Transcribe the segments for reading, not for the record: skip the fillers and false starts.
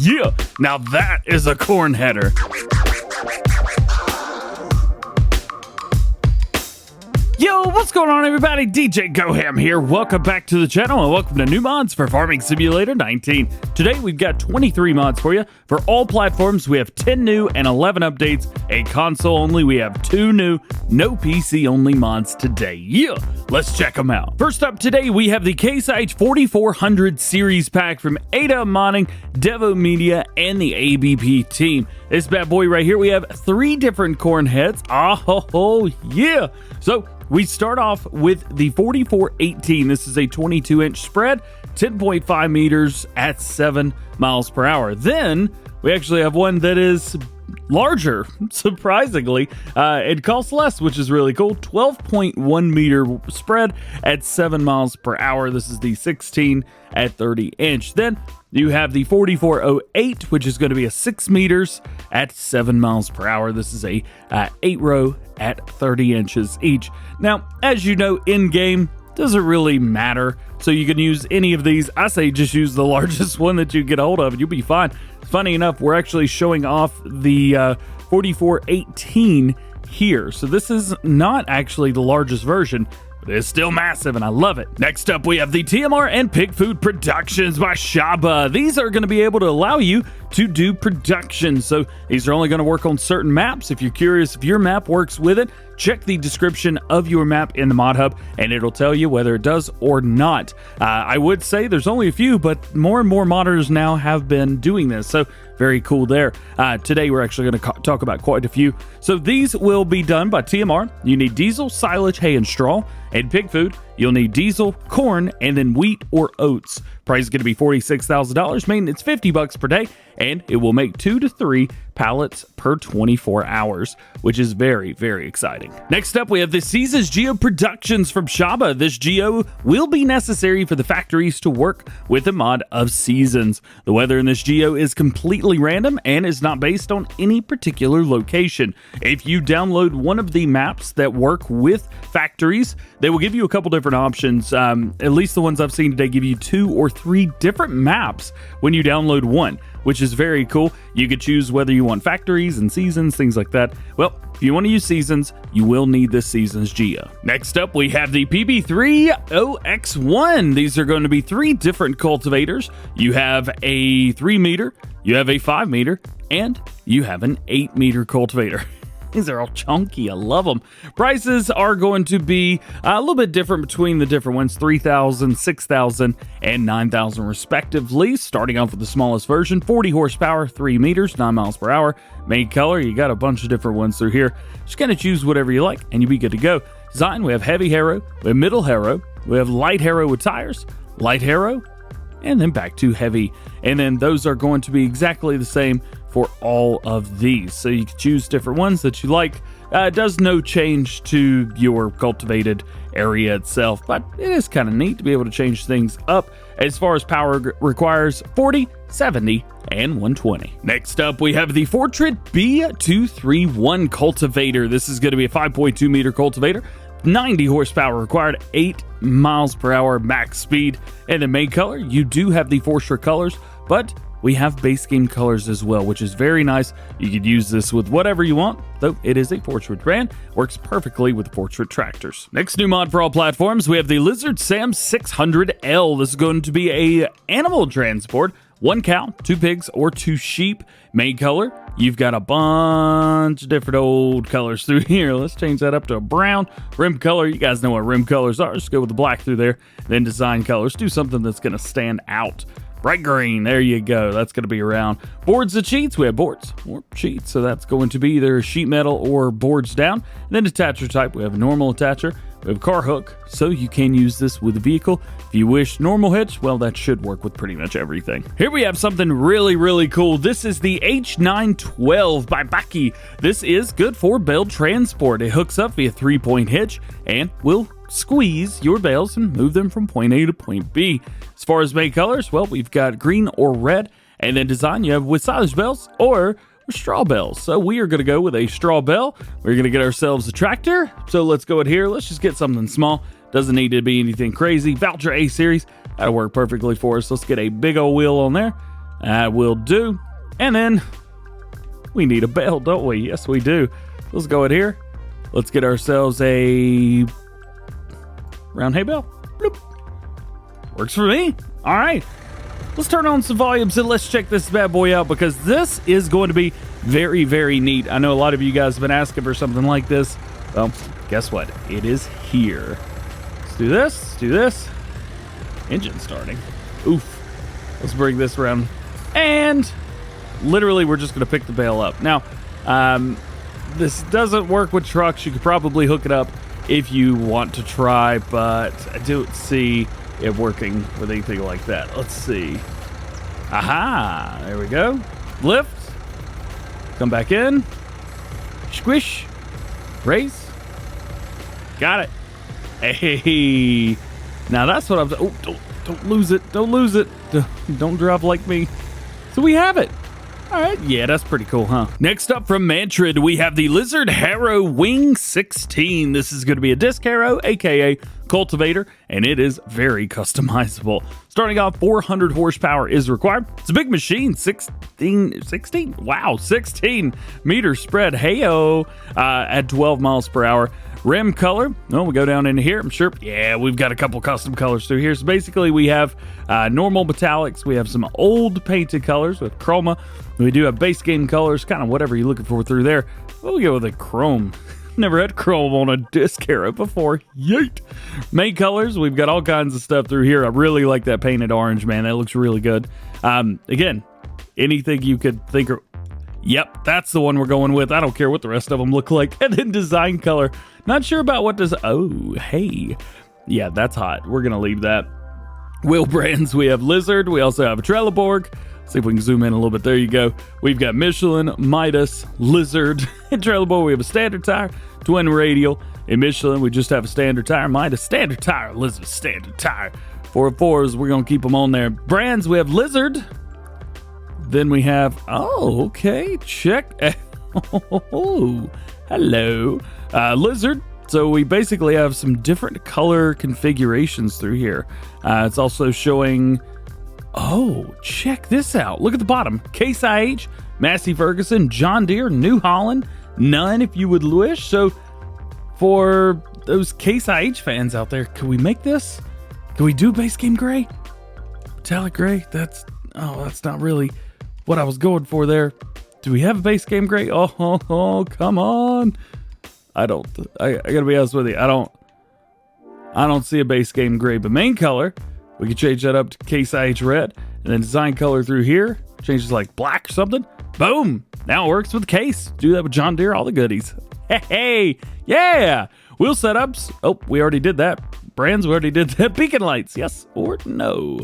Yeah, now that is a corn header. Yo, what's going on, everybody? DjGoHam here. Welcome back to the channel and welcome to new mods for Farming Simulator 19. Today we've got 23 mods for you. For all platforms, we have 10 new and 11 updates. A console only, we have 2 new, no PC only mods today. Yeah, let's check them out. First up today, we have the CaseIH 4400 series pack from Ada Modding, Devo Media, and the ABP team. This bad boy right here, we have 3 different corn heads. Oh, yeah. So we start off with the 4418. This is a 22-inch spread, 10.5 meters at 7 miles per hour. Then we actually have one that is larger, surprisingly. It costs less, which is really cool. 12.1 meter spread at 7 miles per hour. This is the 16 at 30 inch. Then you have the 4408, which is going to be a 6 meters at 7 miles per hour. This is a 8 row at 30 inches each. Now, as you know, in game doesn't really matter, so you can use any of these. I say just use the largest one that you get a hold of and you'll be fine. Funny enough, we're actually showing off the 4418 here, so this is not actually the largest version, but it's still massive and I love it. Next up, we have the TMR and PigFood Productions by Shaba. These are going to be able to allow you to do production. So these are only going to work on certain maps. If you're curious if your map works with it, check the description of your map in the mod hub and it'll tell you whether it does or not. I would say there's only a few, but more and more modders now have been doing this. So very cool there. Today we're actually going to talk about quite a few. So these will be done by TMR. You need diesel, silage, hay, and straw. And PigFood, you'll need diesel, corn, and then wheat or oats. Price is going to be $46,000. Maintenance $50 per day, and it will make 2 to 3 pallets per 24 hours, which is very, very exciting. Next up, we have the Seasons Geo Productions from Shaba. This Geo will be necessary for the factories to work with the mod of seasons. The weather in this Geo is completely random and is not based on any particular location. If you download one of the maps that work with factories, they will give you a couple different options. At least the ones I've seen today give you 2 or 3 different maps when you download one, which is very cool. You could choose whether you want factories and seasons, things like that. Well, if you want to use seasons, you will need this Seasons Geo. Next up, we have the PB3OX1. These are going to be 3 different cultivators. You have a 3 meter, you have a 5 meter, and you have an 8 meter cultivator. These are all chunky. I love them. Prices are going to be a little bit different between the different ones, $3,000, $6,000, and $9,000 respectively. Starting off with the smallest version, 40 horsepower, 3 meters, 9 miles per hour. Main color, you got a bunch of different ones through here. Just kind of choose whatever you like and you'll be good to go. Design, we have heavy Harrow, we have middle Harrow, we have light Harrow with tires, light Harrow, and then back to heavy. And then those are going to be exactly the same for all of these. So you can choose different ones that you like. It does no change to your cultivated area itself, but it is kind of neat to be able to change things up. As far as power requires 40, 70, and 120. Next up, we have the Fortschritt B-231 cultivator. This is going to be a 5.2 meter cultivator. 90 horsepower required, 8 miles per hour max speed. And the main color, you do have the Fortschritt colors, but we have base game colors as well, which is very nice. You could use this with whatever you want, though it is a Fortschritt brand. Works perfectly with Fortschritt tractors. Next new mod for all platforms, we have the Lizard Sam 600L. This is going to be a animal transport. 1 cow, 2 pigs, or 2 sheep. Main color, you've got a bunch of different old colors through here. Let's change that up to a brown. Rim color, you guys know what rim colors are. Just go with the black through there. Then design colors, do something that's going to stand out. Bright green, there you go. That's going to be around. Boards and sheets, we have boards or sheets. So that's going to be either sheet metal or boards down. And then attacher type, we have a normal attacher. We have a car hook, so you can use this with a vehicle. If you wish normal hitch, well, that should work with pretty much everything. Here we have something really, really cool. This is the H-912 by Baki. This is good for bale transport. It hooks up via 3-point hitch and will squeeze your bales and move them from point A to point B. As far as main colors, well, we've got green or red, and then design you have with silage bales or straw bales. So we are going to go with a straw bale. We're going to get ourselves a tractor. So let's go in here. Let's just get something small. Doesn't need to be anything crazy. Valtra A series. That'll work perfectly for us. Let's get a big old wheel on there. That will do. And then we need a bale, don't we? Yes, we do. Let's go in here. Let's get ourselves a round hay bale. Bloop. Works for me. All right. Let's turn on some volumes and let's check this bad boy out, because this is going to be very, very neat. I know a lot of you guys have been asking for something like this. Well, guess what? It is here. Let's do this. Let's do this. Engine starting. Oof. Let's bring this around. And literally, we're just going to pick the bale up. Now, this doesn't work with trucks. You could probably hook it up if you want to try, but I don't see it working with anything like that. Let's see. Aha, there we go. Lift, come back in, squish, raise, got it. Hey, now that's what I'm, oh, don't lose it, don't lose it, don't drop like me. So we have it. All right, yeah, that's pretty cool, huh? Next up from Mantrid, we have the Lizard Harrow Wing 16. This is going to be a disc harrow, aka cultivator, and it is very customizable. Starting off, 400 horsepower is required. It's a big machine, 16 meter spread, hey-o, at 12 miles per hour. Rim color, well, we go down into here, I'm sure, yeah, we've got a couple custom colors through here. So basically we have normal metallics, we have some old painted colors with chroma, we do have base game colors, kind of whatever you're looking for through there. We'll go with a chrome. Never had chrome on a disc harrow before. Yeet. Main colors, we've got all kinds of stuff through here. I really like that painted orange, man. That looks really good. Again, anything you could think of. Yep, that's the one we're going with. I don't care what the rest of them look like. And then design color. Not sure about what does. Oh, hey. Yeah, that's hot. We're going to leave that. Wheel brands, we have Lizard. We also have a Trelleborg. See if we can zoom in a little bit. There you go. We've got Michelin, Midas, Lizard, and Trelleborg. We have a standard tire, twin radial. In Michelin, we just have a standard tire. Midas, standard tire. Lizard, standard tire. 404s, we're going to keep them on there. Brands, we have Lizard. Then we have, oh, okay, check. Oh, hello. Lizard. So we basically have some different color configurations through here. It's also showing, oh, check this out. Look at the bottom. CaseIH, Massey Ferguson, John Deere, New Holland, none if you would wish. So for those CaseIH fans out there, can we make this? Can we do base game gray? Metallic gray? That's not really what I was going for there. Do we have a base game gray? Oh, come on. I gotta be honest with you. I don't see a base game gray, but main color, we can change that up to CaseIH red, and then design color through here, changes like black or something. Boom. Now it works with the case. Do that with John Deere, all the goodies. Hey, yeah. Wheel setups. Oh, we already did that. Brands, we already did that. Beacon lights, yes or no.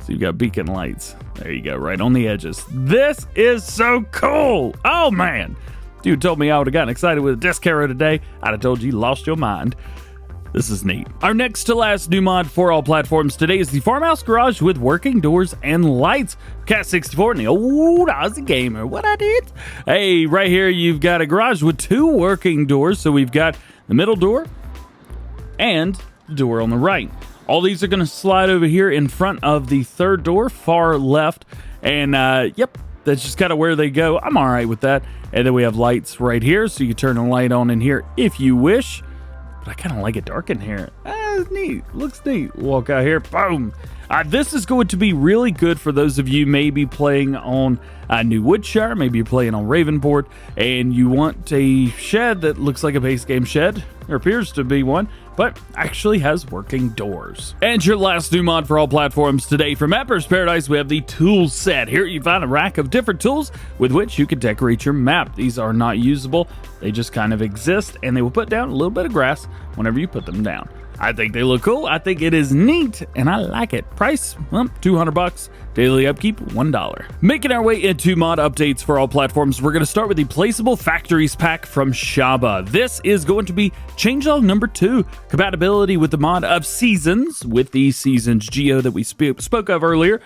So you've got beacon lights. There you go, right on the edges. This is so cool. Oh, man. Dude told me I would have gotten excited with a disc harrow today. I'd have told you lost your mind. This is neat. Our next to last new mod for all platforms today is the Farmhouse Garage with working doors and lights. Cat 64 and the old Aussie gamer. What I did? Hey, right here you've got a garage with two working doors. So we've got the middle door and the door on the right. All these are going to slide over here in front of the third door, far left. And yep, that's just kind of where they go. I'm all right with that. And then we have lights right here, so you can turn the light on in here if you wish. But I kind of like it dark in here. It's neat. Looks neat. Walk out here. Boom. This is going to be really good for those of you maybe playing on New Woodshire. Maybe you're playing on Ravenboard, and you want a shed that looks like a base game shed, or appears to be one, but actually has working doors. And your last new mod for all platforms today from Mapper's Paradise, we have the tools set. Here you find a rack of different tools with which you can decorate your map. These are not usable. They just kind of exist, and they will put down a little bit of grass whenever you put them down. I think they look cool. I think it is neat, and I like it. Price, well, $200. Daily upkeep, $1. Making our way into mod updates for all platforms, we're going to start with the Placeable Factories pack from Shaba. This is going to be changelog number 2. Compatibility with the mod of Seasons, with the Seasons Geo that we spoke of earlier.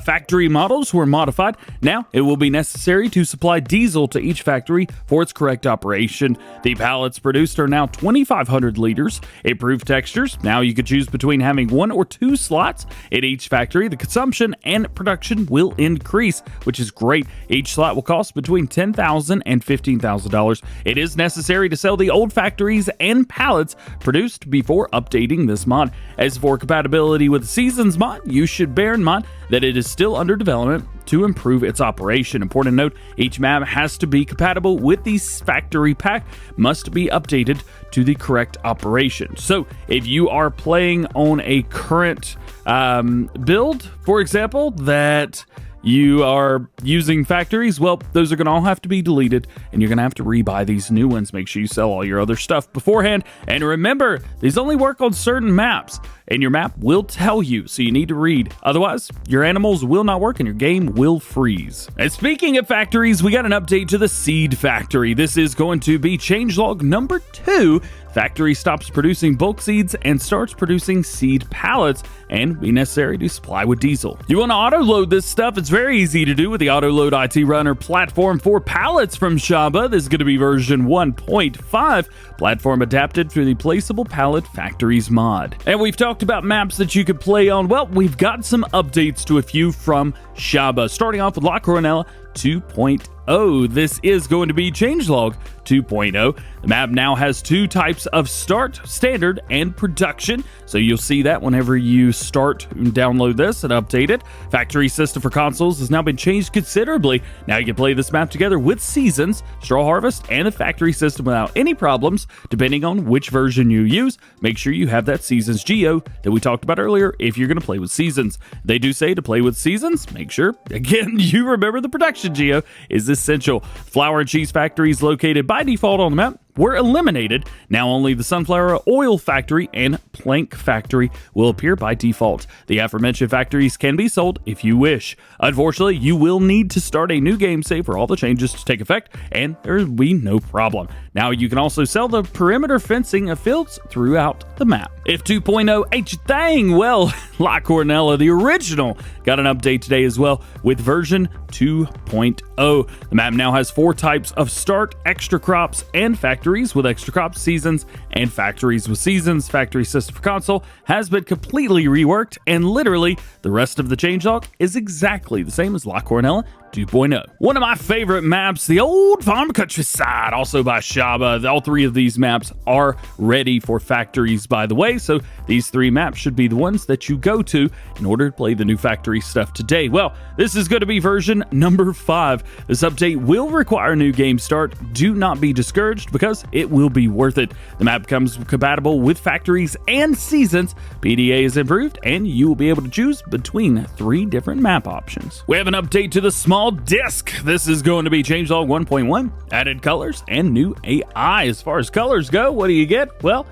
Factory models were modified. Now, it will be necessary to supply diesel to each factory for its correct operation. The pallets produced are now 2,500 liters. Improved textures. Now you could choose between having 1 or 2 slots in each factory. The consumption and production will increase, which is great. Each slot will cost between $10,000 and $15,000. It is necessary to sell the old factories and pallets produced before updating this mod. As for compatibility with the Seasons mod, you should bear in mind that it is still under development to improve its operation. Important note, each map has to be compatible with the factory pack, must be updated to the correct operation. So if you are playing on a current build, for example, that you are using factories, well, those are going to all have to be deleted, and you're going to have to rebuy these new ones. Make sure you sell all your other stuff beforehand. And remember, these only work on certain maps, and your map will tell you, so you need to read. Otherwise, your animals will not work and your game will freeze. And speaking of factories, we got an update to the seed factory. This is going to be changelog number 2. Factory stops producing bulk seeds and starts producing seed pallets and be necessary to supply with diesel. You want to auto-load this stuff? It's very easy to do with the AutoLoad IT-Runner platform for pallets from Shaba. This is going to be version 1.5, platform adapted for the Placeable Pallet Factories mod. And we've talked about maps that you could play on. Well, we've got some updates to a few from Shaba, starting off with La Coronella 2.0. This is going to be changelog 2.0. The map now has 2 types of start, standard, and production. So you'll see that whenever you start and download this and update it. Factory system for consoles has now been changed considerably. Now you can play this map together with Seasons, Straw Harvest, and the factory system without any problems, depending on which version you use. Make sure you have that Seasons Geo that we talked about earlier if you're going to play with Seasons. They do say to play with Seasons, make sure, again, you remember the production Geo is essential. Flour and cheese factories located by default on the map were eliminated. Now only the sunflower oil factory and plank factory will appear by default. The aforementioned factories can be sold if you wish. Unfortunately, you will need to start a new game save for all the changes to take effect, and there will be no problem. Now you can also sell the perimeter fencing of fields throughout the map. If 2.0 H thing, well, La Coronella, the original, got an update today as well with version 2.0. The map now has 4 types of start, extra crops, and factories with extra crops, seasons, and factories with seasons. Factory system for console has been completely reworked, and literally the rest of the changelog is exactly the same as La Coronella 2.0. One of my favorite maps, the old farm countryside, also by Shaba. All 3 of these maps are ready for factories, by the way, so these 3 maps should be the ones that you go to in order to play the new factory stuff today. Well, this is going to be version number 5. This update will require a new game start. Do not be discouraged because it will be worth it. The map becomes compatible with factories and seasons. PDA is improved, and you will be able to choose between 3 different map options. We have an update to the small disc. This is going to be changelog 1.1, added colors and new AI. As far as colors go, what do you get? Well,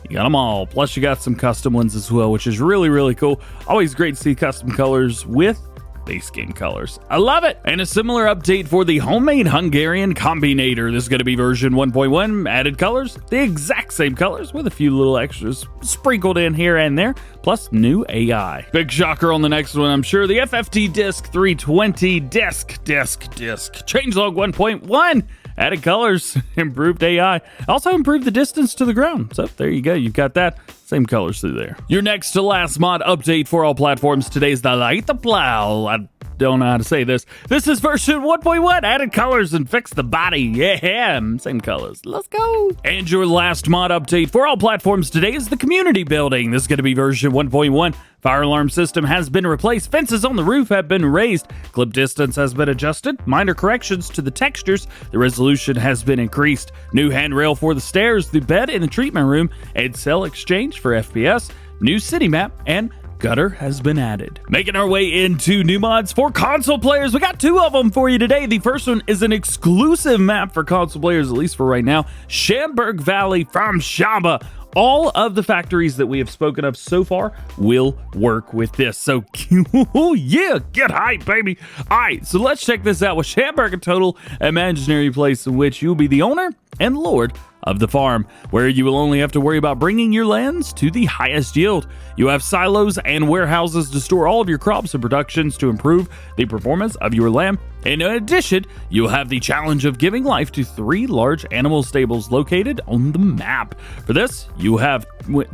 you got them all. Plus you got some custom ones as well, which is really, really cool. Always great to see custom colors with base game colors. I love it. And a similar update for the homemade Hungarian Combinator. This is going to be version 1.1, added colors, the exact same colors with a few little extras sprinkled in here and there, plus new AI. Big shocker on the next one, I'm sure. The FFT Disc 320 Disc. Changelog 1.1. Added colors, improved AI, also improved the distance to the ground. So there you go, you've got that. Same colors through there. Your next to last mod update for all platforms today is the Lajta Plough. I don't know how to say this. This is version 1.1, added colors and fixed the body. Yeah, same colors. Let's go. And your last mod update for all platforms today is the community building. This is going to be version 1.1. Fire alarm system has been replaced. Fences on the roof have been raised. Clip distance has been adjusted. Minor corrections to the textures. The resolution has been increased. New handrail for the stairs, the bed in the treatment room, and cell exchange for FPS. New city map and gutter has been added. Making our way into new mods for console players. We got 2 of them for you today. The first one is an exclusive map for console players, at least for right now. Chamberg Valley from Shaba. All of the factories that we have spoken of so far will work with this. So, yeah, get hype, baby. All right, so let's check this out with Chamberg, a total imaginary place in which you'll be the owner and lord of the farm, where you will only have to worry about bringing your lands to the highest yield. You have silos and warehouses to store all of your crops and productions to improve the performance of your land. In addition, you'll have the challenge of giving life to 3 large animal stables located on the map. For this, you have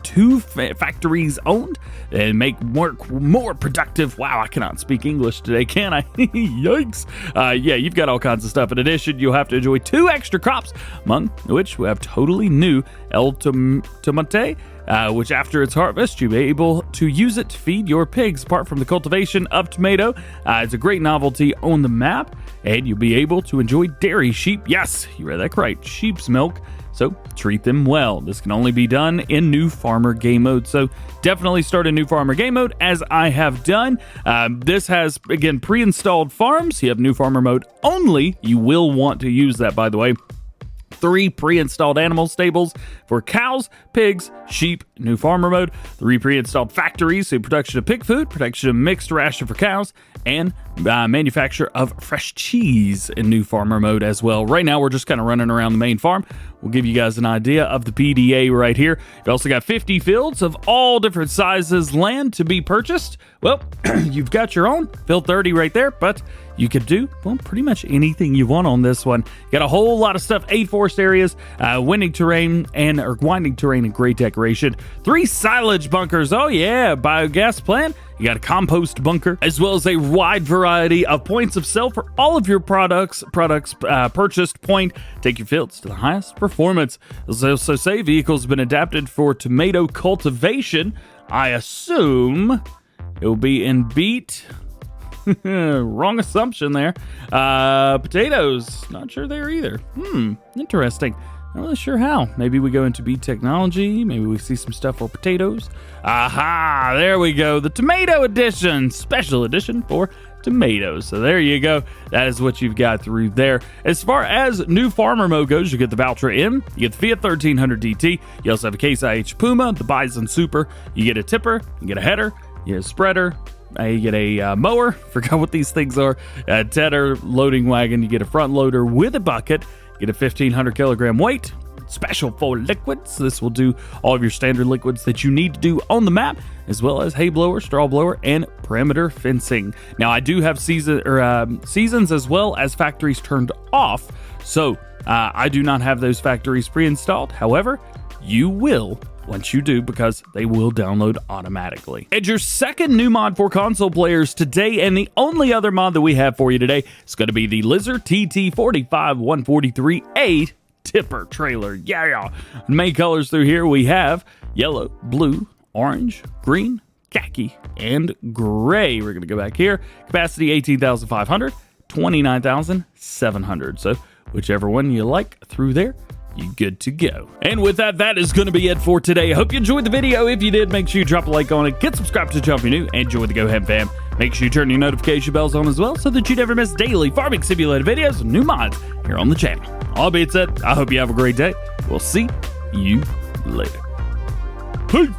2 factories owned and make work more productive. Wow, I cannot speak English today, can I? Yikes. Yeah, you've got all kinds of stuff. In addition, you'll have to enjoy 2 extra crops, among which we have totally new El Tomate, which after its harvest, you'll be able to use it to feed your pigs. Apart from the cultivation of tomato, it's a great novelty on the map, and you'll be able to enjoy dairy sheep. Yes, you read that right, sheep's milk. So treat them well. This can only be done in New Farmer Game Mode. So definitely start in New Farmer Game Mode, as I have done. This has, again, pre-installed farms. You have New Farmer Mode only. You will want to use that, by the way. 3 pre-installed animal stables for cows, pigs, sheep, New Farmer Mode. 3 pre-installed factories, so production of pig food, production of mixed ration for cows, and manufacture of fresh cheese in New Farmer Mode as well. Right now, we're just kind of running around the main farm. We'll give you guys an idea of the PDA right here. You also got 50 fields of all different sizes land to be purchased. Well, you've got your own field 30 right there, but you could do, well, pretty much anything you want on this one. You got a whole lot of stuff, 8 forest areas, winding terrain and great decoration. 3 silage bunkers. Oh yeah, biogas plant. You got a compost bunker, as well as a wide variety of points of sale for all of your products purchased. Take your fields to the highest performance. So say vehicles have been adapted for tomato cultivation. I assume it will be in beet. Wrong assumption there. Potatoes, not sure there either. Interesting. Not really sure how. Maybe we go into beet technology. Maybe we see some stuff for potatoes. Aha, there we go. The tomato edition, special edition for tomatoes. So there you go. That is what you've got through there. As far as New Farmer Mode goes, you get the Valtra M, you get the Fiat 1300 DT, you also have a CaseIH Puma, the Bison Super, you get a tipper, you get a header, you get a spreader, you get a mower, forgot what these things are, a tedder, loading wagon, you get a front loader with a bucket, you get a 1,500 kilogram weight, special for liquids. This will do all of your standard liquids that you need to do on the map, as well as hay blower, straw blower, and perimeter fencing. Now, I do have seasons as well as factories turned off, so I do not have those factories pre-installed. However, you will once you do, because they will download automatically. And your second new mod for console players today, and the only other mod that we have for you today, is going to be the Lizard TT45143A tipper trailer. Yeah. Main colors through here we have yellow, blue, orange, green, khaki, and gray. We're going to go back here. Capacity 18,500, 29,700. So whichever one you like through there, you good to go. And with that, that is going to be it for today. I hope you enjoyed the video. If you did, make sure you drop a like on it, get subscribed to the channel if you're new, and join the GoHam fam. Make sure you turn your notification bells on as well so that you never miss daily farming simulator videos and new mods here on the channel. All being said, I hope you have a great day. We'll see you later. Peace.